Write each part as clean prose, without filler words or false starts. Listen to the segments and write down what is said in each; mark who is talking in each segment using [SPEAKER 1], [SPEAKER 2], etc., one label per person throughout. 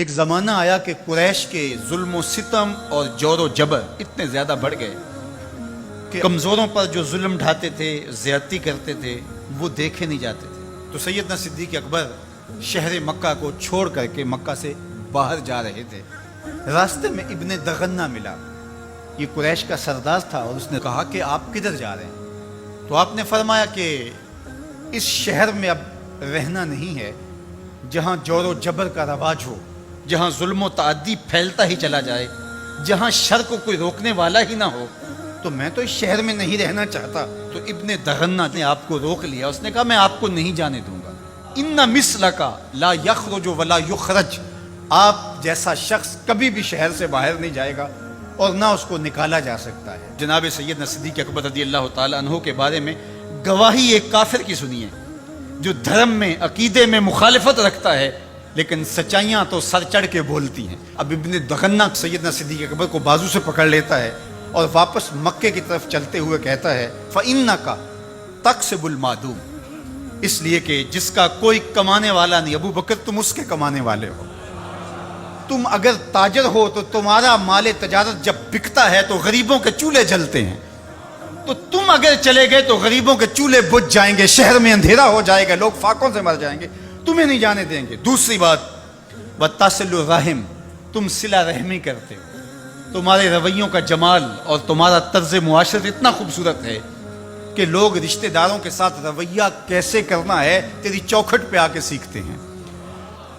[SPEAKER 1] ایک زمانہ آیا کہ قریش کے ظلم و ستم اور جور و جبر اتنے زیادہ بڑھ گئے کہ کمزوروں پر جو ظلم ڈھاتے تھے، زیادتی کرتے تھے، وہ دیکھے نہیں جاتے تھے۔ تو سیدنا صدیق اکبر شہر مکہ کو چھوڑ کر کے مکہ سے باہر جا رہے تھے۔ راستے میں ابن دغنہ ملا، یہ قریش کا سردار تھا، اور اس نے کہا کہ آپ کدھر جا رہے ہیں؟ تو آپ نے فرمایا کہ اس شہر میں اب رہنا نہیں ہے جہاں جور و جبر کا رواج ہو، جہاں ظلم و تعدی پھیلتا ہی چلا جائے، جہاں شر کو کوئی روکنے والا ہی نہ ہو، تو میں تو اس شہر میں نہیں رہنا چاہتا۔ تو ابن دغنہ نے آپ کو روک لیا، اس نے کہا میں آپ کو نہیں جانے دوں گا۔ ان مثلک لا یخرج ولا یخرج، آپ جیسا شخص کبھی بھی شہر سے باہر نہیں جائے گا اور نہ اس کو نکالا جا سکتا ہے۔ جناب سیدنا صدیق اکبر رضی اللہ تعالی عنہ کے بارے میں گواہی ایک کافر کی سنیے جو دھرم میں، عقیدے میں مخالفت رکھتا ہے، لیکن سچائیاں تو سر چڑھ کے بولتی ہیں۔ اب ابن دغنہ سیدنا صدیق اکبر کو بازو سے پکڑ لیتا ہے اور واپس مکے کی طرف چلتے ہوئے کہتا ہے فَإِنَّكَ تَكْسِبُ الْمَعْدُومَ، اس لیے کہ جس کا کوئی کمانے والا نہیں، ابو بکر تم اس کے کمانے والے ہو۔ تم اگر تاجر ہو تو تمہارا مال تجارت جب بکتا ہے تو غریبوں کے چولہے جلتے ہیں، تو تم اگر چلے گئے تو غریبوں کے چولہے بجھ جائیں گے، شہر میں اندھیرا ہو جائے گا، لوگ فاقوں سے مر جائیں گے، تمہیں نہیں جانے دیں گے۔ دوسری بات وَتَصِلُ الرَّحِمَ، تم صلہ رحمی کرتے ہو، تمہارے رویوں کا جمال اور تمہارا طرز معاشرت اتنا خوبصورت ہے کہ لوگ رشتہ داروں کے ساتھ رویہ کیسے کرنا ہے تیری چوکھٹ پہ آ کے سیکھتے ہیں۔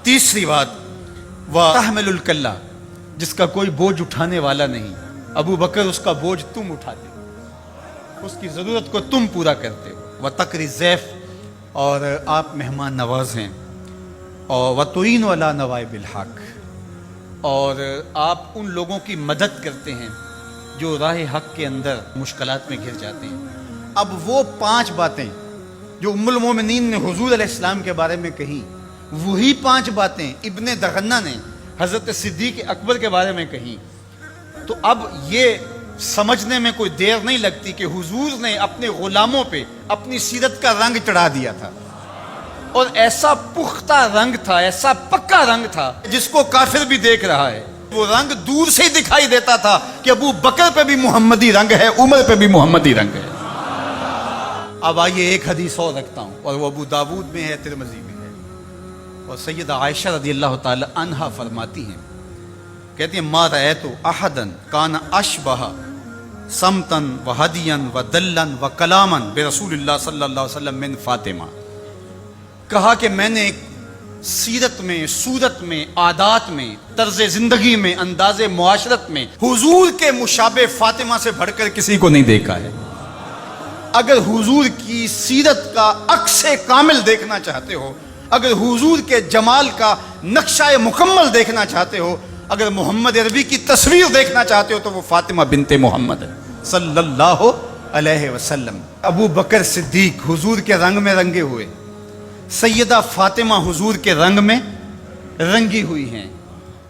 [SPEAKER 1] تیسری بات وَتَحْمِلُ الْكَلَّ، جس کا کوئی بوجھ اٹھانے والا نہیں، ابو بکر اس کا بوجھ تم اٹھاتے ہو، اس کی ضرورت کو تم پورا کرتے ہو۔ وَتَقْرِي الضَّيْفَ، اور آپ مہمان نواز ہیں، اور وَتُعِينُ عَلَى نَوَائِبِ الْحَقِّ، اور آپ ان لوگوں کی مدد کرتے ہیں جو راہ حق کے اندر مشکلات میں گھر جاتے ہیں۔ اب وہ 5 باتیں جو ام المومنین نے حضور علیہ السلام کے بارے میں کہیں، وہی 5 باتیں ابن دغنہ نے حضرت صدیق اکبر کے بارے میں کہیں۔ تو اب یہ سمجھنے میں کوئی دیر نہیں لگتی کہ حضور نے اپنے غلاموں پہ اپنی سیرت کا رنگ چڑھا دیا تھا، اور ایسا پختہ رنگ تھا، ایسا پکا رنگ تھا جس کو کافر بھی دیکھ رہا ہے۔ وہ رنگ دور سے ہی دکھائی دیتا تھا کہ ابو بکر پہ بھی محمدی رنگ ہے، عمر پہ بھی محمدی رنگ ہے۔ اب آئیے ایک حدیث اور رکھتا ہوں، اور وہ ابو داود میں ہے، ترمذی میں ہے، اور سیدہ عائشہ رضی اللہ تعالی عنہا فرماتی ہیں، کہتی ہیں ما رأیت احدا کان اشبہ سمتن و ہدین و دلن و کلامن برسول اللہ صلی اللہ علیہ وسلم من فاطمہ، کہا کہ میں نے سیرت میں، صورت میں، عادات میں، طرز زندگی میں، انداز معاشرت میں حضور کے مشابہ فاطمہ سے بڑھ کر کسی کو نہیں دیکھا ہے۔ اگر حضور کی سیرت کا عکس کامل دیکھنا چاہتے ہو، اگر حضور کے جمال کا نقشہ مکمل دیکھنا چاہتے ہو، اگر محمد عربی کی تصویر دیکھنا چاہتے ہو، تو وہ فاطمہ بنت محمد ہے صلی اللہ علیہ وسلم۔ ابو بکر صدیق حضور کے رنگ میں رنگے ہوئے، سیدہ فاطمہ حضور کے رنگ میں رنگی ہوئی ہیں،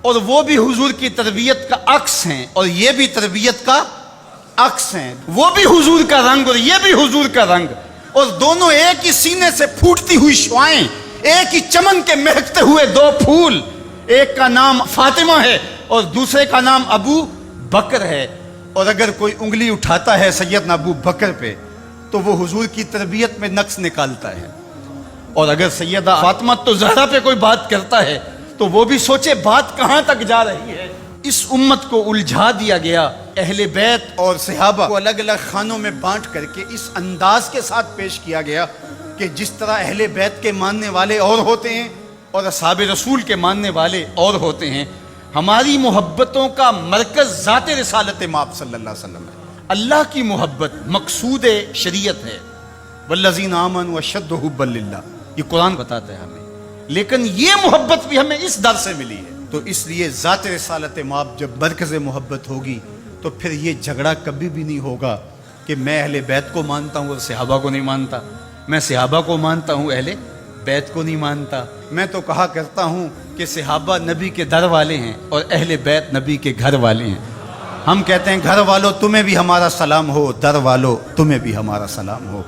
[SPEAKER 1] اور وہ بھی حضور کی تربیت کا عکس ہیں، اور یہ بھی تربیت کا عکس ہیں۔ وہ بھی حضور کا رنگ اور یہ بھی حضور کا رنگ، اور دونوں ایک ہی سینے سے پھوٹتی ہوئی شعائیں، ایک ہی چمن کے مہکتے ہوئے 2 پھول، ایک کا نام فاطمہ ہے اور دوسرے کا نام ابو بکر ہے۔ اور اگر کوئی انگلی اٹھاتا ہے سیدنا ابو بکر پہ تو وہ حضور کی تربیت میں نقص نکالتا ہے، اور اگر سیدہ فاطمہ تو زہرا پہ کوئی بات کرتا ہے تو وہ بھی سوچے بات کہاں تک جا رہی ہے۔ اس امت کو الجھا دیا گیا، اہل بیت اور صحابہ کو الگ الگ خانوں میں بانٹ کر کے اس انداز کے ساتھ پیش کیا گیا کہ جس طرح اہل بیت کے ماننے والے اور ہوتے ہیں اور اصحاب رسول کے ماننے والے اور ہوتے ہیں۔ ہماری محبتوں کا مرکز ذات رسالت مآب صلی اللہ علیہ وسلم ہے۔ اللہ کی محبت مقصود شریعت ہے، والذین آمنوا اشد حبا للہ، یہ قرآن بتاتا ہے ہمیں، لیکن یہ محبت بھی ہمیں اس در سے ملی ہے۔ تو اس لیے ذات رسالت مآب جب مرکز محبت ہوگی تو پھر یہ جھگڑا کبھی بھی نہیں ہوگا کہ میں اہل بیت کو مانتا ہوں اور صحابہ کو نہیں مانتا، میں صحابہ کو مانتا ہوں اہل بیت کو نہیں مانتا۔ میں تو کہا کرتا ہوں کہ صحابہ نبی کے در والے ہیں اور اہل بیت نبی کے گھر والے ہیں۔ ہم کہتے ہیں گھر والوں تمہیں بھی ہمارا سلام ہو، در والوں تمہیں بھی ہمارا سلام ہو۔